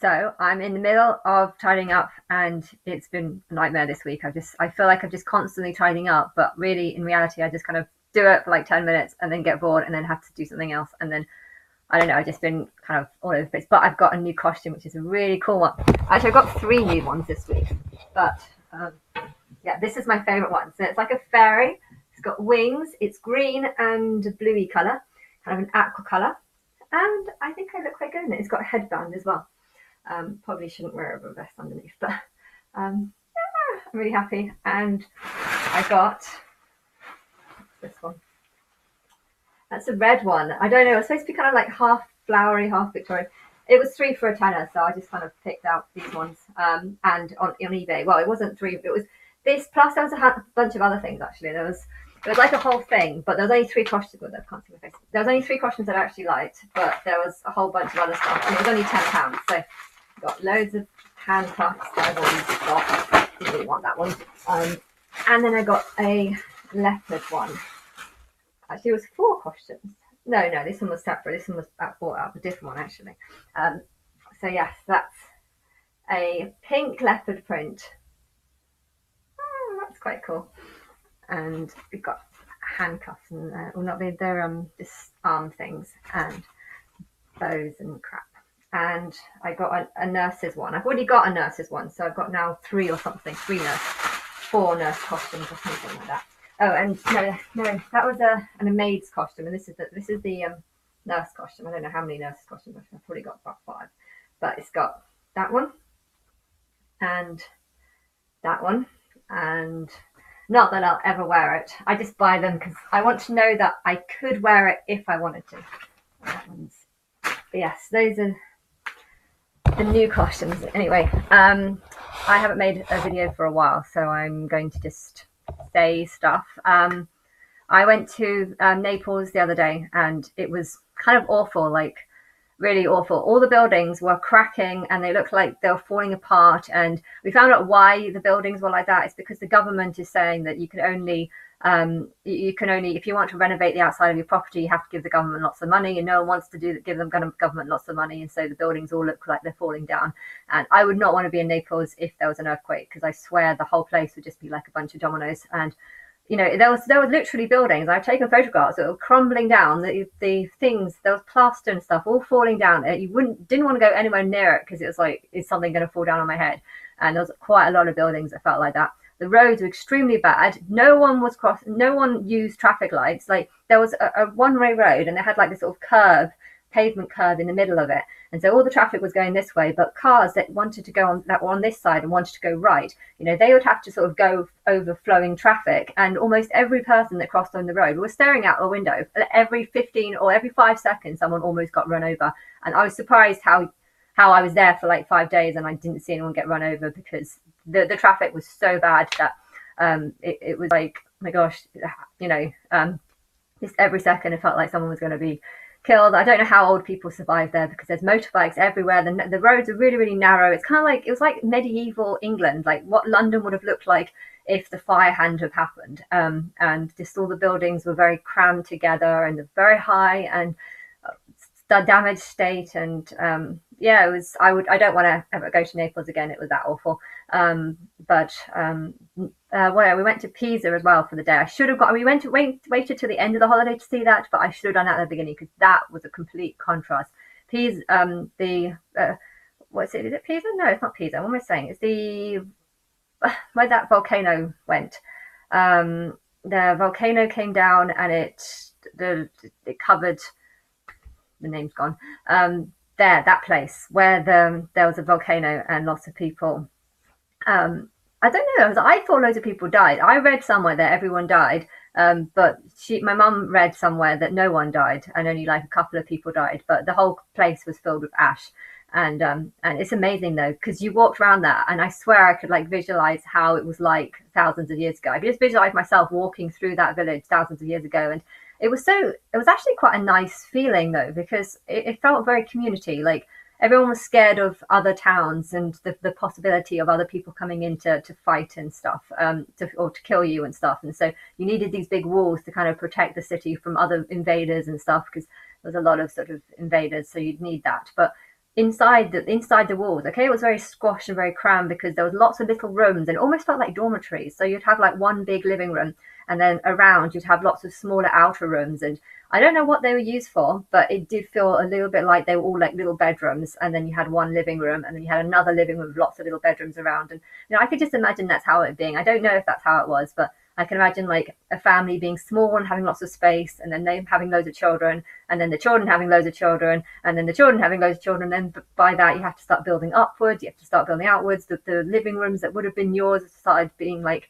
So I'm in the middle of tidying up, and it's been a nightmare this week. I feel like I'm just constantly tidying up, but really in reality I just kind of do it for like 10 minutes and then get bored and then have to do something else, and then I don't know, I've just been kind of all over the place. But I've got a new costume, which is a really cool one. Actually, I've got three new ones this week. But yeah, this is my favorite one. So it's like a fairy. It's got wings. It's green and bluey color, kind of an aqua color. And I think I look quite good in it. It's got a headband as well. Probably shouldn't wear a vest underneath, but yeah, I'm really happy. And I got this one. That's a red one. I don't know. It's supposed to be kind of like half flowery, half Victorian. It was 3 for a tenner, so I just kind of picked out these ones. And on eBay, well, it wasn't 3. It was this plus there was a bunch of other things actually. It was like a whole thing, but there was only 3 costumes. I can't see my face. There was only 3 costumes that I actually liked, but there was a whole bunch of other stuff, and it was only £10. So I got loads of handcuffs that I've already got. Didn't really want that one. And then I got a leopard one. Actually, it was 4 costumes. No, this one was separate. This one was bought out of a different one, actually. So yes, that's a pink leopard print. Oh, that's quite cool. And we've got handcuffs and well, not they're just arm things and bows and crap. And I got a nurse's one. I've already got a nurse's one, so I've got now 3 or something, 4 nurse costumes or something like that. Oh, and no, that was a maid's costume, and this is the nurse costume. I don't know how many nurse costumes I've probably got about 5, but it's got that one and that one, and not that I'll ever wear it. I just buy them because I want to know that I could wear it if I wanted to. But yes, those are the new costumes. Anyway, I haven't made a video for a while, so I'm going to just say stuff. I went to Naples the other day, and it was kind of awful, like really awful. All the buildings were cracking and they looked like they were falling apart, and we found out why the buildings were like that. It's because the government is saying that you can only if you want to renovate the outside of your property, you have to give the government lots of money, and no one wants to give them government lots of money, and so the buildings all look like they're falling down. And I would not want to be in Naples if there was an earthquake, because I swear the whole place would just be like a bunch of dominoes. And you know, there was literally buildings. I've taken photographs that were crumbling down. The things, there was plaster and stuff all falling down. You didn't want to go anywhere near it because it was like, is something going to fall down on my head? And there was quite a lot of buildings that felt like that. The roads were extremely bad. No one used traffic lights. Like there was a one-way road, and they had like this sort of pavement curve in the middle of it. And so all the traffic was going this way, but cars that wanted to go on, that were on this side and wanted to go right, you know, they would have to sort of go over flowing traffic. And almost every person that crossed on the road was staring out a window. Every 15 or every 5 seconds, someone almost got run over. And I was surprised how I was there for like 5 days and I didn't see anyone get run over, because the traffic was so bad that it was like, oh my gosh, you know, just every second it felt like someone was going to be killed. I don't know how old people survive there, because there's motorbikes everywhere. The roads are really, really narrow. It's kind of like, it was like medieval England, like what London would have looked like if the fire hadn't have happened. And just all the buildings were very crammed together and very high and damaged state. And yeah, it was, I don't want to ever go to Naples again. It was that awful. Well, we went to Pisa as well for the day. I should have got, we waited till the end of the holiday to see that, but I should have done that at the beginning, because that was a complete contrast. Pisa, what's it? Is it Pisa? No, it's not Pisa. What am I saying? It's the where that volcano went. The volcano came down and it covered. The name's gone. That place where there was a volcano and lots of people. I don't know. I thought loads of people died. I read somewhere that everyone died, but my mum read somewhere that no one died and only like a couple of people died. But the whole place was filled with ash, and it's amazing though, because you walked around that, and I swear I could like visualize how it was like thousands of years ago. I could just visualize myself walking through that village thousands of years ago, and it was actually quite a nice feeling though, because it felt very community. Like everyone was scared of other towns and the possibility of other people coming in to fight and stuff, or to kill you and stuff. And so you needed these big walls to kind of protect the city from other invaders and stuff, because there was a lot of sort of invaders, so you'd need that. But inside the walls. Okay, it was very squashed and very crammed because there was lots of little rooms and it almost felt like dormitories. So you'd have like one big living room, and then around you'd have lots of smaller outer rooms. And I don't know what they were used for, but it did feel a little bit like they were all like little bedrooms. And then you had one living room, and then you had another living room with lots of little bedrooms around. And I could just imagine that's how it being. I don't know if that's how it was, but I can imagine like a family being small and having lots of space, and then they having loads of children, and then the children having loads of children, and then the children having loads of children. And then by that, you have to start building upwards. You have to start building outwards. The living rooms that would have been yours started being like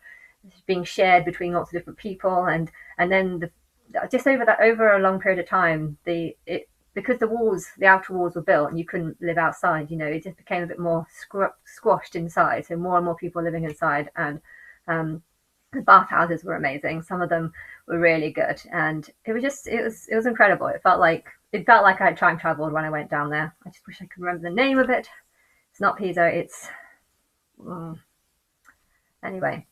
being shared between lots of different people, and then just over a long period of time, because the outer walls were built and you couldn't live outside. It just became a bit more squashed inside. So more and more people living inside, and the bathhouses were amazing. Some of them were really good, and it was incredible. It felt like I had time traveled when I went down there. I just wish I could remember the name of it. It's not Pisa. It's anyway.